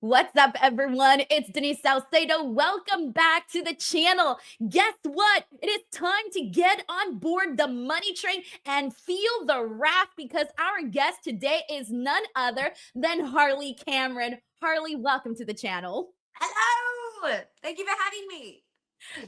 What's up, everyone? It's Denise Salcedo. Welcome back to the channel. Guess what? It is time to get on board the money train and feel the wrath because our guest today is none other than Harley Cameron. Harley, welcome to the channel. Hello! Thank you for having me.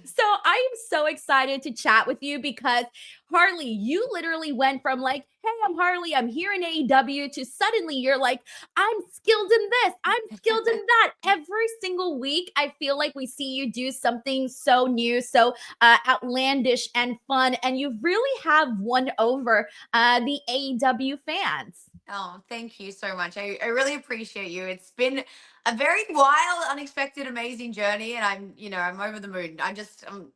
So I am so excited to chat with you because Harley, you literally went from like, hey, I'm Harley, I'm here in AEW to suddenly you're like, I'm skilled in this, I'm skilled in that. Every single week, I feel like we see you do something so new, so outlandish and fun, and you really have won over the AEW fans. Oh, thank you so much. I really appreciate you. It's been a very wild, unexpected, amazing journey, and I'm over the moon. I'm feeling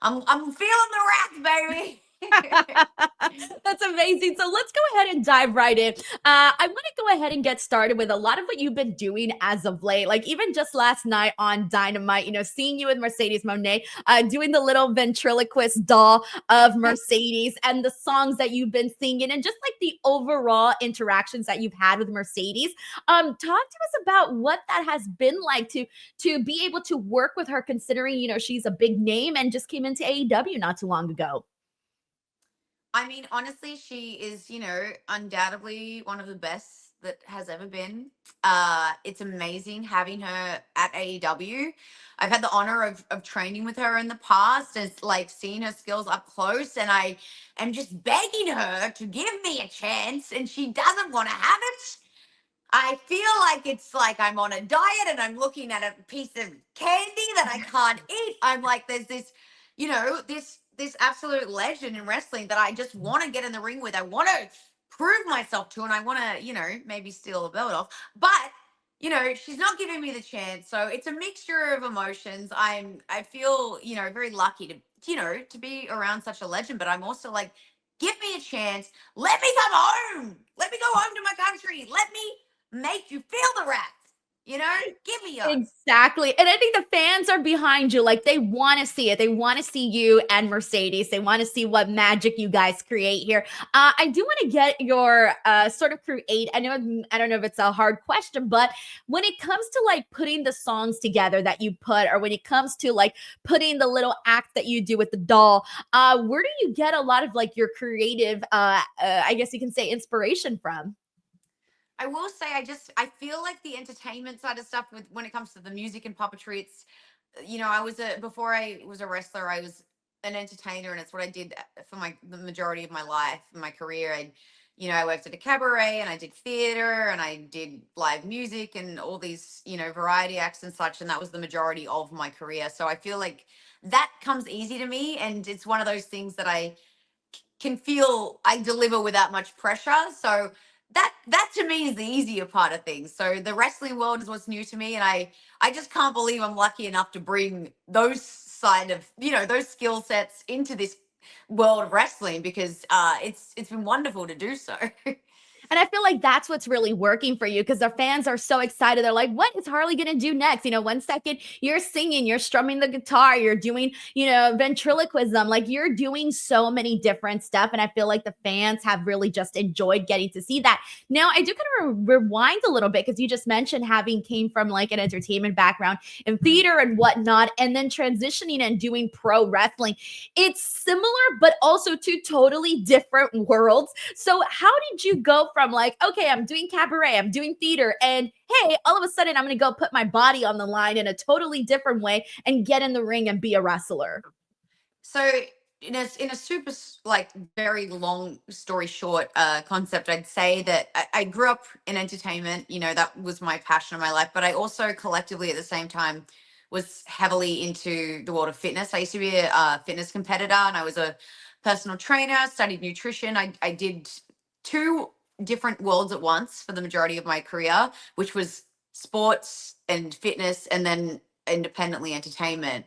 the wrath, baby. That's amazing. So let's go ahead and dive right in. I want to go ahead and get started with a lot of what you've been doing as of late. Like even just last night on Dynamite, seeing you with Mercedes Moné, doing the little ventriloquist doll of Mercedes and the songs that you've been singing and just like the overall interactions that you've had with Mercedes. Talk to us about what that has been like to be able to work with her considering, she's a big name and just came into AEW not too long ago. I mean, honestly, she is, undoubtedly one of the best that has ever been. It's amazing having her at AEW. I've had the honor of training with her in the past and like seeing her skills up close. And I am just begging her to give me a chance, and she doesn't want to have it. I feel like it's like I'm on a diet and I'm looking at a piece of candy that I can't eat. I'm like, there's this, this absolute legend in wrestling that I just want to get in the ring with. I want to prove myself to, and I want to, maybe steal the belt off. But she's not giving me the chance. So it's a mixture of emotions. I feel, very lucky to be around such a legend, but I'm also like, give me a chance. Let me come home. Let me go home to my country. Let me make you feel the wrath. Give me a. Exactly. And I think the fans are behind you. Like they want to see it. They want to see you and Mercedes. They want to see what magic you guys create here. I do want to get your sort of create. I don't know if it's a hard question, but when it comes to like putting the songs together that you put, or when it comes to like putting the little act that you do with the doll, where do you get a lot of like your creative, I guess you can say, inspiration from? I will say, I feel like the entertainment side of stuff with when it comes to the music and puppetry, it's I was a before I was a wrestler, I was an entertainer, and it's what I did for the majority of my life, my career. I worked at a cabaret, and I did theater, and I did live music, and all these variety acts and such, and that was the majority of my career. So I feel like that comes easy to me, and it's one of those things that I can feel I deliver without much pressure. So that to me is the easier part of things. So the wrestling world is what's new to me, and I just can't believe I'm lucky enough to bring those side of those skill sets into this world of wrestling, because it's been wonderful to do so. And I feel like that's what's really working for you because the fans are so excited. They're like, what is Harley going to do next? 1 second you're singing, you're strumming the guitar, you're doing, ventriloquism. Like you're doing so many different stuff. And I feel like the fans have really just enjoyed getting to see that. Now, I do kind of rewind a little bit because you just mentioned having came from like an entertainment background in theater and whatnot, and then transitioning and doing pro wrestling. It's similar, but also two totally different worlds. So how did you go from like, okay, I'm doing cabaret, I'm doing theater, and hey, all of a sudden I'm going to go put my body on the line in a totally different way and get in the ring and be a wrestler? So in a super like very long story short concept, I'd say that I grew up in entertainment. That was my passion in my life, but I also collectively at the same time was heavily into the world of fitness. I used to be a fitness competitor, and I was a personal trainer, studied nutrition. I did two different worlds at once for the majority of my career, which was sports and fitness, and then independently entertainment.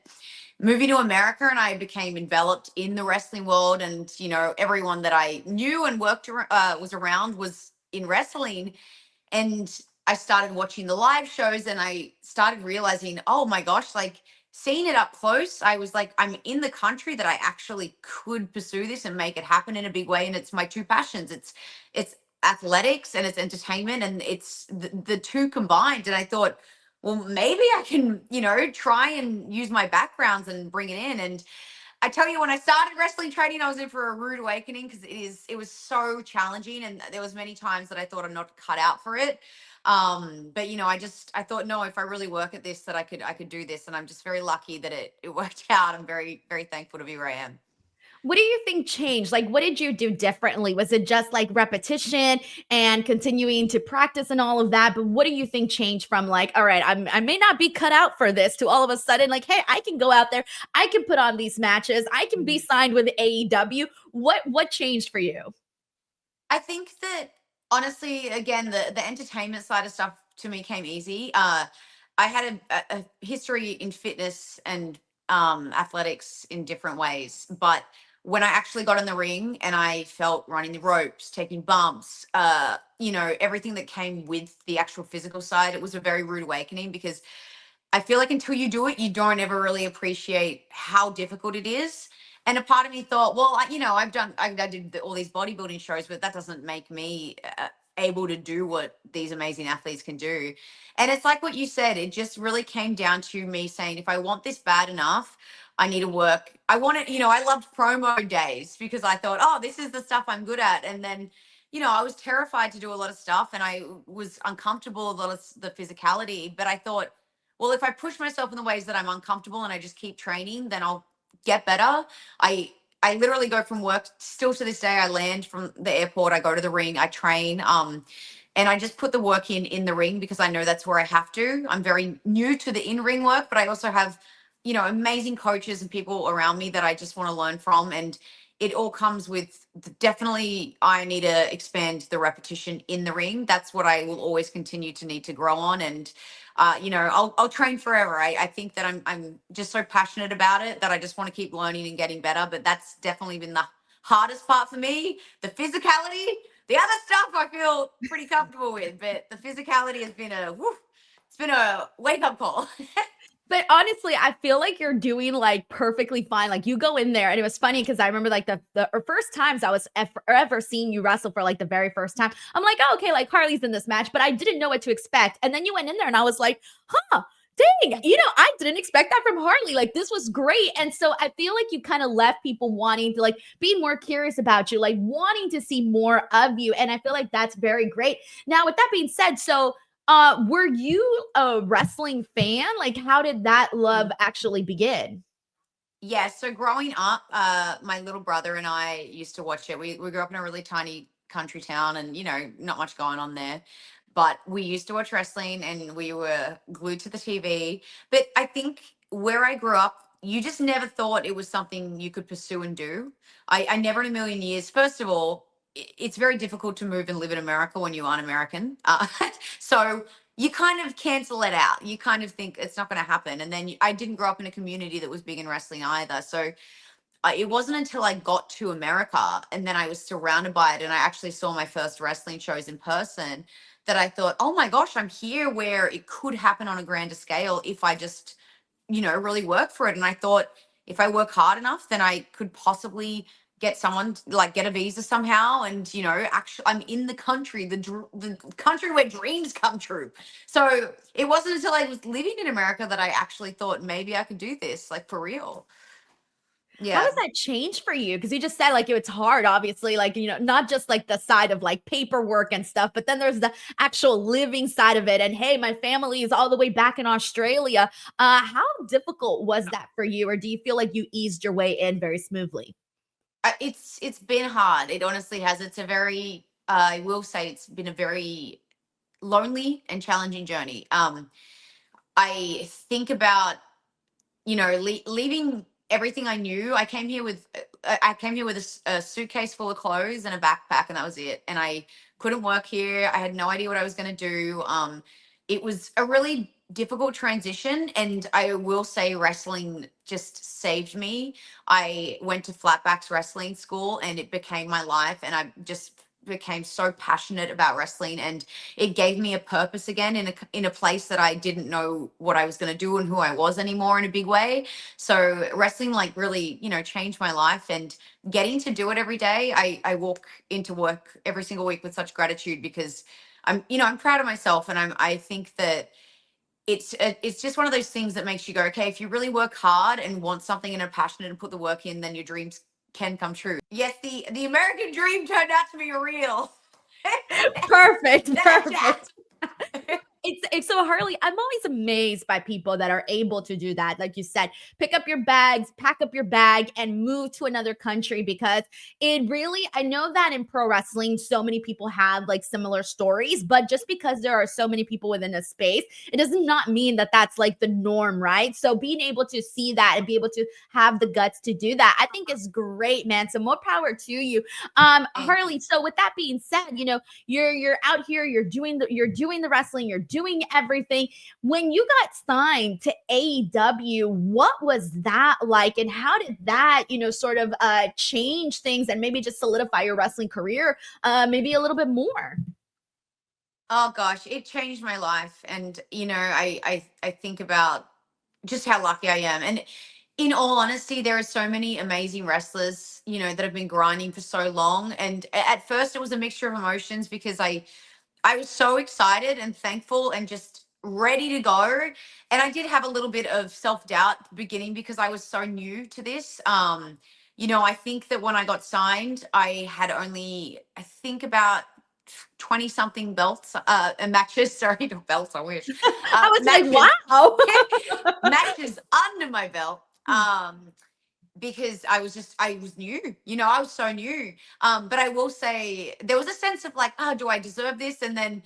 Moving to America, and I became enveloped in the wrestling world, and everyone that I knew and was around was in wrestling. And I started watching the live shows, and I started realizing, oh my gosh, like seeing it up close, I was like, I'm in the country that I actually could pursue this and make it happen in a big way. And it's my two passions. It's athletics and it's entertainment, and it's the two combined. And I thought, well, maybe I can, try and use my backgrounds and bring it in. And I tell you, when I started wrestling training, I was in for a rude awakening because it was so challenging, and there was many times that I thought I'm not cut out for it. But I thought, no, if I really work at this, that I could do this, and I'm just very lucky that it worked out. I'm very very thankful to be where I am. What do you think changed? Like, what did you do differently? Was it just like repetition and continuing to practice and all of that? But what do you think changed from like, all right, I may not be cut out for this, to all of a sudden, like, hey, I can go out there, I can put on these matches, I can be signed with AEW. What changed for you? I think that honestly, again, the entertainment side of stuff to me came easy. I had a history in fitness and athletics in different ways, but when I actually got in the ring and I felt running the ropes, taking bumps, everything that came with the actual physical side, it was a very rude awakening because I feel like until you do it, you don't ever really appreciate how difficult it is. And a part of me thought, well, I did all these bodybuilding shows, but that doesn't make me able to do what these amazing athletes can do. And it's like what you said, it just really came down to me saying, if I want this bad enough, I need to work. I want it, I loved promo days because I thought, oh, this is the stuff I'm good at. And then, I was terrified to do a lot of stuff and I was uncomfortable, a lot of the physicality, but I thought, well, if I push myself in the ways that I'm uncomfortable and I just keep training, then I'll get better. I literally go from work still to this day. I land from the airport, I go to the ring, I train, and I just put the work in the ring because I know that's where I have to. I'm very new to the in ring work, but I also have, amazing coaches and people around me that I just want to learn from. And it all comes with definitely, I need to expand the repetition in the ring. That's what I will always continue to need to grow on. And I'll train forever. I think that I'm just so passionate about it that I just want to keep learning and getting better. But that's definitely been the hardest part for me. The physicality, the other stuff I feel pretty comfortable with, but the physicality has been it's been a wake up call. But honestly, I feel like you're doing like perfectly fine. Like you go in there, and it was funny because I remember like the first times I was ever seeing you wrestle for like the very first time. I'm like, oh, okay, like Harley's in this match, but I didn't know what to expect. And then you went in there, and I was like, huh. Dang, I didn't expect that from Harley. Like, this was great. And so I feel like you kind of left people wanting to like be more curious about you, like wanting to see more of you. And I feel like that's very great. Now, with that being said, so were you a wrestling fan? Like, how did that love actually begin? Yeah, so growing up, my little brother and I used to watch it. We grew up in a really tiny country town and, not much going on there. But we used to watch wrestling and we were glued to the TV. But I think where I grew up, you just never thought it was something you could pursue and do. I never in a million years, first of all, it's very difficult to move and live in America when you aren't American. So you kind of cancel it out. You kind of think it's not going to happen. And then I didn't grow up in a community that was big in wrestling either. So it wasn't until I got to America and then I was surrounded by it and I actually saw my first wrestling shows in person that I thought, oh my gosh, I'm here where it could happen on a grander scale if I just, really work for it. And I thought, if I work hard enough, then I could possibly get a visa somehow and actually I'm in the country, the country where dreams come true. So it wasn't until I was living in America that I actually thought maybe I could do this, like, for real. How Yeah. does that change for you? Because you just said like it's hard, obviously, like, not just like the side of like paperwork and stuff, but then there's the actual living side of it. And hey, my family is all the way back in Australia. How difficult was that for you? Or do you feel like you eased your way in very smoothly? It's been hard. It honestly has. It's a very I will say it's been a very lonely and challenging journey. I think about leaving everything I knew. I came here with a suitcase full of clothes and a backpack, and that was it. And I couldn't work here. I had no idea what I was going to do. It was a really difficult transition, and I will say wrestling just saved me. I went to flatbacks wrestling school, and it became my life, and I just became so passionate about wrestling, and it gave me a purpose again in a place that I didn't know what I was going to do and who I was anymore in a big way. So wrestling like really, changed my life, and getting to do it every day. I walk into work every single week with such gratitude because I'm proud of myself, and I think that it's just one of those things that makes you go, okay, if you really work hard and want something and are passionate and put the work in, then your dreams can come true. Yes, the American dream turned out to be real. Perfect. It's so, Harley, I'm always amazed by people that are able to do that. Like you said, pick up your bags, pack up your bag, and move to another country, because it really, I know that in pro wrestling, so many people have like similar stories, but just because there are so many people within a space, it does not mean that that's like the norm, right? So being able to see that and be able to have the guts to do that, I think is great, man. So more power to you. Harley, so with that being said, you're out here, you're doing the wrestling, you're doing everything. When you got signed to AEW, what was that like, and how did that sort of change things and maybe just solidify your wrestling career maybe a little bit more? Oh gosh, it changed my life. And I think about just how lucky I am. And in all honesty, there are so many amazing wrestlers, that have been grinding for so long. And at first it was a mixture of emotions, because I was so excited and thankful and just ready to go. And I did have a little bit of self-doubt at the beginning, because I was so new to this. I think that when I got signed, I had only, I think, about 20 something belts and matches. Sorry, not belts, I wish. I was Matches, like, wow. matches under my belt. Because I was new, I was so new. But I will say there was a sense of like, oh, do I deserve this? And then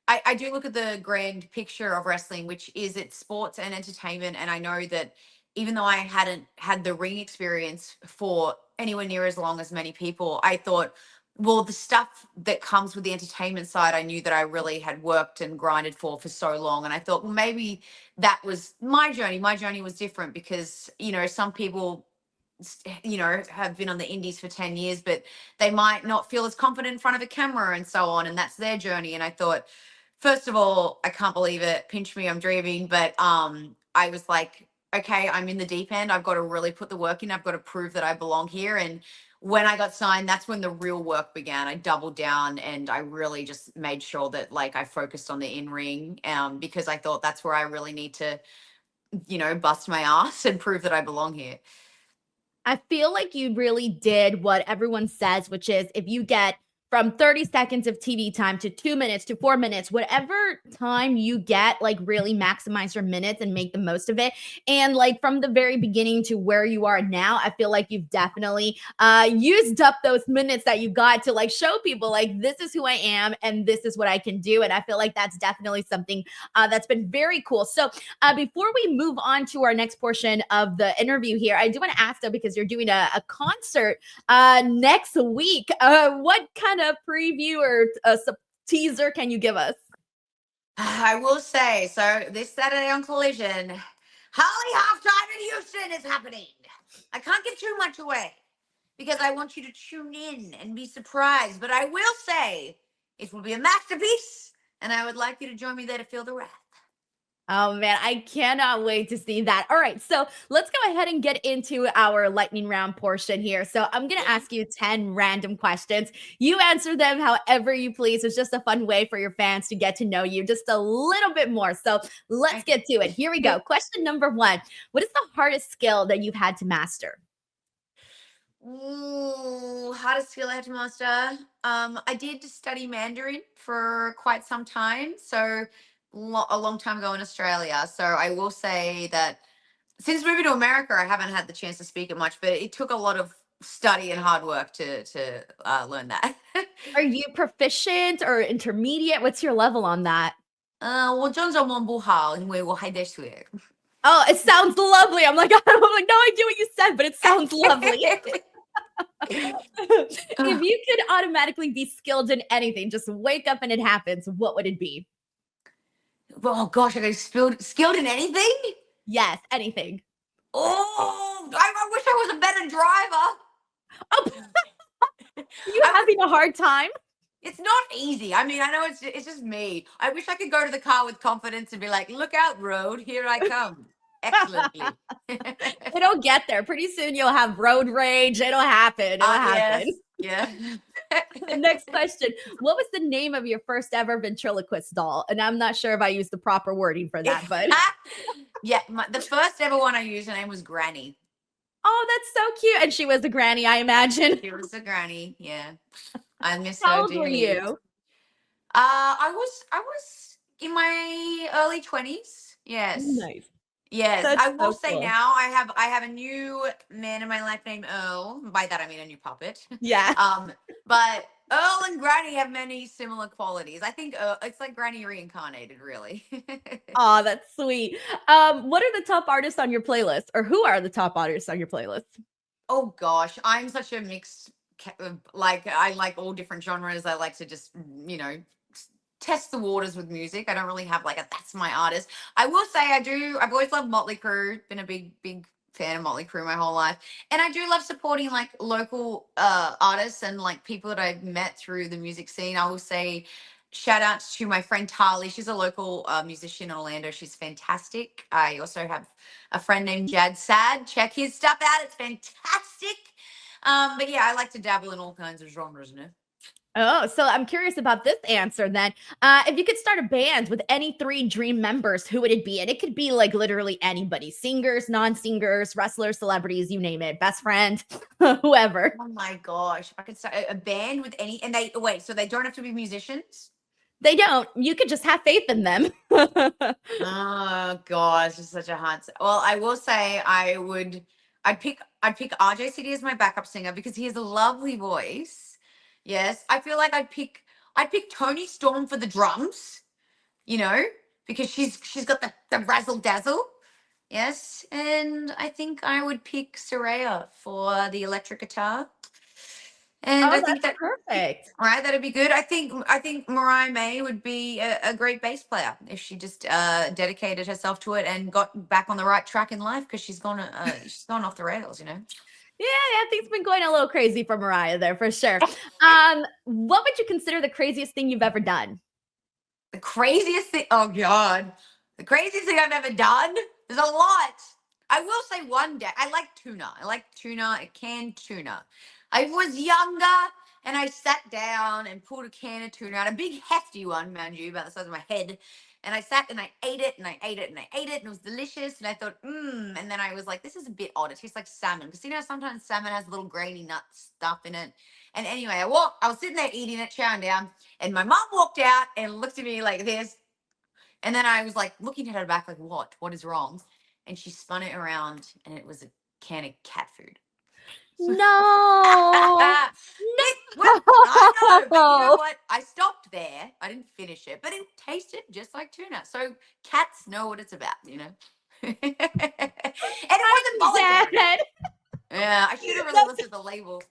I do look at the grand picture of wrestling, which is it's sports and entertainment. And I know that even though I hadn't had the ring experience for anywhere near as long as many people, I thought, well, the stuff that comes with the entertainment side, I knew that I really had worked and grinded for so long. And I thought, well, maybe that was my journey. My journey was different, because, some people have been on the indies for 10 years, but they might not feel as confident in front of a camera and so on. And that's their journey. And I thought, first of all, I can't believe it. Pinch me, I'm dreaming. But I was like, okay, I'm in the deep end. I've got to really put the work in. I've got to prove that I belong here. And when I got signed, that's when the real work began. I doubled down and I really just made sure that like I focused on the in-ring, because I thought that's where I really need to, bust my ass and prove that I belong here. I feel like you really did what everyone says, which is if you get from 30 seconds of TV time to 2 minutes to 4 minutes, whatever time you get, like really maximize your minutes and make the most of it. And like from the very beginning to where you are now, I feel like you've definitely used up those minutes that you got to like show people like this is who I am and this is what I can do. And I feel like that's definitely something that's been very cool. So before we move on to our next portion of the interview here, I do want to ask though, because you're doing a concert next week, what kind of preview or teaser can you give us? I will say, so this Saturday on Collision, Harley halftime in Houston is happening. I can't give too much away because I want you to tune in and be surprised. But I will say it will be a masterpiece, and I would like you to join me there to feel the wrath. Oh man, I cannot wait to see that. All right, so let's go ahead and get into our lightning round portion here. So I'm going to ask you 10 random questions. You answer them however you please. It's just a fun way for your fans to get to know you just a little bit more. So let's get to it. Here we go. Question number 1. What is the hardest skill that you've had to master? Ooh, hardest skill I had to master. I did study Mandarin for quite some time. So a long time ago in Australia. So I will say that since moving to America, I haven't had the chance to speak it much, but it took a lot of study and hard work to learn that. Are you proficient or intermediate? What's your level on that? 我中文不好，因为我还在学。Oh, it sounds lovely. I'm like, I have like no idea what you said, but it sounds lovely. If you could automatically be skilled in anything, just wake up and it happens, what would it be? Oh gosh, I got skilled in anything? Yes, anything. Oh, I wish I was a better driver. Oh, you having a hard time? It's not easy. I mean, I know it's just me. I wish I could go to the car with confidence and be like, "Look out, road, here I come." Excellently. It'll get there. Pretty soon you'll have road rage. It'll happen. It'll happen. Yes. Yeah. Next question. What was the name of your first ever ventriloquist doll? And I'm not sure if I used the proper wording for that, but Yeah, the first ever one I used, her name was Granny. oh, that's so cute. And she was a granny, I imagine. She was a granny. Yeah, I miss her How old were dearly. you? I was in my early 20s. Yes. Nice. Yes, That's I will so say cool. now I have a new man in my life named Earl. By that I mean a new puppet. Yeah. But Earl and Granny have many similar qualities. I think it's like Granny reincarnated, really. Oh, that's sweet. What are the top artists on your playlist? Or who are the top artists on your playlist? Oh gosh, I'm such a mixed. Like I like all different genres. I like to just test the waters with music. I don't really have like a that's my artist. I will say I do. I've always loved Motley Crue. Been a big fan of Motley Crue my whole life, and I do love supporting like local artists and like people that I've met through the music scene. I will say. Shout out to my friend Tarly. She's a local musician in Orlando. She's fantastic. I also have a friend named Jad Sad. Check his stuff out. It's fantastic. But yeah, I like to dabble in all kinds of genres, you know. Oh, so I'm curious about this answer then. If you could start a band with any three dream members, who would it be? And it could be like literally anybody, singers, non-singers, wrestlers, celebrities, you name it, best friend, whoever. Oh my gosh. If I could start a band with any and they wait, so they don't have to be musicians? They don't. You could just have faith in them. Oh gosh, it's such a hard well, I will say I'd pick RJCD as my backup singer because he has a lovely voice. Yes. I feel like I'd pick Tony Storm for the drums, you know, because she's got the razzle dazzle. Yes, and I think I would pick Soraya for the electric guitar. And Oh, I think that's that perfect. right, that'd be good. I think Mariah May would be a great bass player if she just dedicated herself to it and got back on the right track in life because she's gone off the rails, you know. Yeah, yeah, things been going a little crazy for Mariah there for sure. What would you consider the craziest thing you've ever done? The craziest thing, oh God, the craziest thing I've ever done. There's a lot. I will say one day, I like tuna. I like tuna, canned tuna. I was younger and I sat down and pulled a can of tuna out, a big hefty one, mind you, about the size of my head. And I sat and I ate it and I ate it and I ate it and it was delicious. And I thought, And then I was like, this is a bit odd. It tastes like salmon. Because sometimes salmon has little grainy nut stuff in it. And anyway, I was sitting there eating it, chowing down. And my mom walked out and looked at me like this. And then I was like looking at her back, like, what? What is wrong? And she spun it around and it was a can of cat food. No. Well, I know, but you know No. what? I stopped there. I didn't finish it, but it tasted just like tuna. So cats know what it's about, you know? And it wasn't I'm voluntary. dead. Yeah, I should have really That's looked at the label.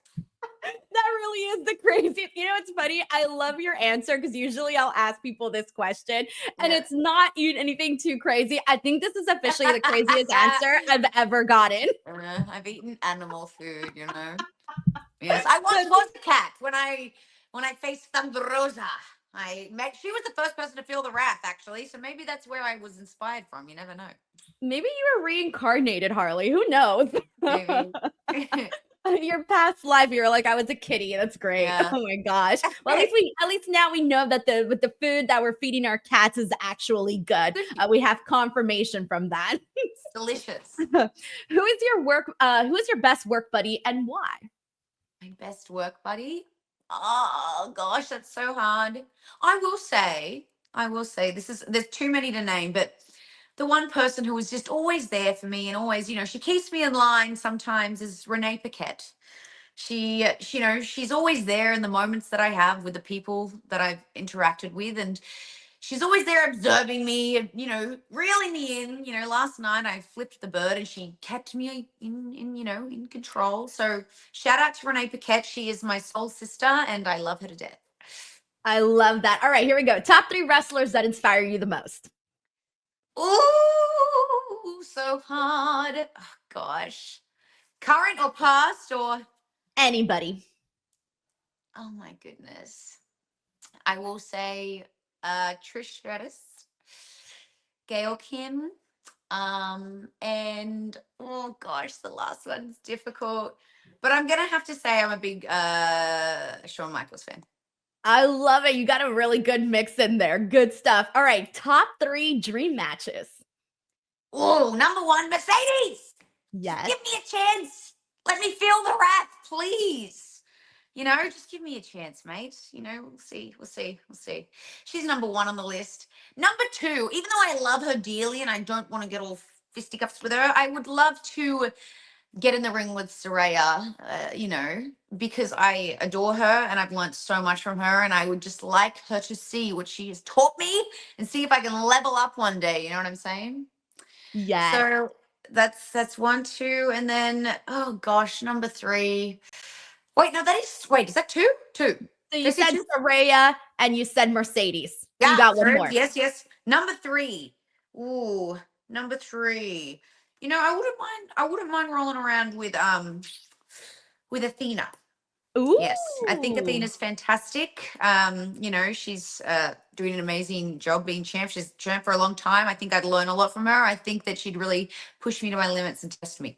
that really is the craziest. You know, it's funny. I love your answer because usually I'll ask people this question and Yeah. it's not anything too crazy. I think this is officially the craziest answer I've ever gotten. I've eaten animal food, you know. Yes, I once But was a cat when I faced Thunder Rosa. I met. She was the first person to feel the wrath, actually. So maybe that's where I was inspired from. You never know. maybe you were reincarnated, Harley. Who knows? Maybe. Your past life, you were like, I was a kitty. That's great. Yeah. Oh my gosh. Well, at least now we know that the food that we're feeding our cats is actually good. We have confirmation from that. Delicious. Who is your best work buddy and why? My best work buddy. Oh gosh, that's so hard. I will say there's too many to name, but the one person who was just always there for me and always, she keeps me in line sometimes is Renee Paquette. She's always there in the moments that I have with the people that I've interacted with, and she's always there observing me, reeling me in. Last night I flipped the bird and she kept me in control. So shout out to Renee Paquette. She is my soul sister and I love her to death. I love that. All right, here we go. Top three wrestlers that inspire you the most. Ooh, so hard. Oh, gosh. Current or past or Anybody. oh my goodness. I will say Trish Stratus, Gail Kim, And oh gosh, the last one's difficult. But I'm gonna have to say I'm a big Shawn Michaels fan. I love it. You got a really good mix in there. Good stuff. All right, top 3 dream matches. Oh, number one, Mercedes. Just Yes. give me a chance. Let me feel the wrath, please. Just give me a chance, mate. We'll see. We'll see. We'll see. She's number one on the list. Number two, even though I love her dearly and I don't want to get all fisticuffs with her, I would love to get in the ring with Soraya, because I adore her and I've learned so much from her. And I would just like her to see what she has taught me and see if I can level up one day. You know what I'm saying? Yes. So that's one, two, and then oh gosh, number three. Wait, no, is that two? Two. So Did I you say said two? Soraya and you said Mercedes. So you Yeah, got one third. more. Yes, yes. Number three. Ooh, number three. I wouldn't mind rolling around with Athena. Yes, I think Ooh. Athena's fantastic. She's doing an amazing job being champ. She's champ for a long time. I think I'd learn a lot from her. I think that she'd really push me to my limits and test me.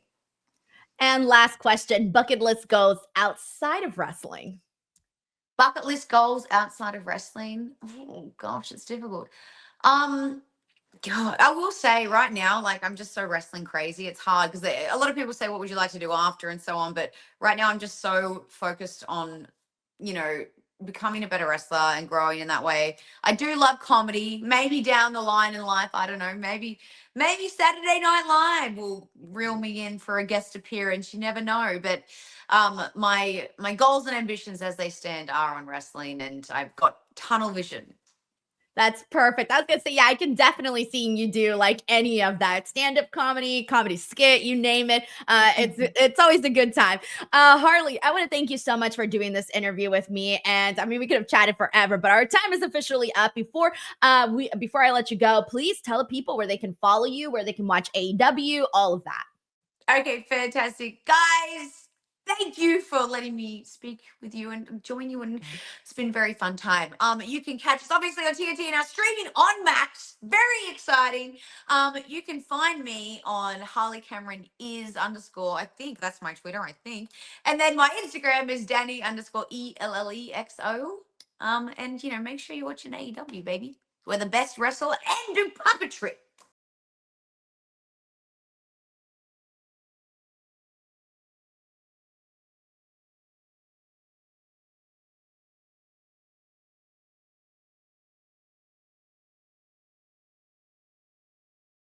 And last question, bucket list goes outside of wrestling. Bucket list goals outside of wrestling. Oh gosh, it's difficult. Um, God, I will say right now, like I'm just so wrestling crazy. It's hard because a lot of people say, "What would you like to do after?" and so on. But right now, I'm just so focused on, you know, becoming a better wrestler and growing in that way. I do love comedy. Maybe down the line in life, I don't know. Maybe Saturday Night Live will reel me in for a guest appearance. You never know. But my goals and ambitions as they stand are on wrestling, and I've got tunnel vision. That's perfect. I was gonna say, yeah, I can definitely see you do like any of that stand-up comedy, comedy skit, you name it. It's always a good time. Harley, I want to thank you so much for doing this interview with me. And I mean, we could have chatted forever, but our time is officially up. Before I let you go, please tell the people where they can follow you, where they can watch AEW, all of that. Okay, fantastic. Guys, thank you for letting me speak with you and join you, and it's been a very fun time. You can catch us obviously on TNT now, streaming on Max. Very exciting. You can find me on Harley Cameron is underscore, I think that's my Twitter, I think. And then my Instagram is Danny underscore ELLEXO. And make sure you're watching AEW, baby. We're the best wrestler and do puppetry.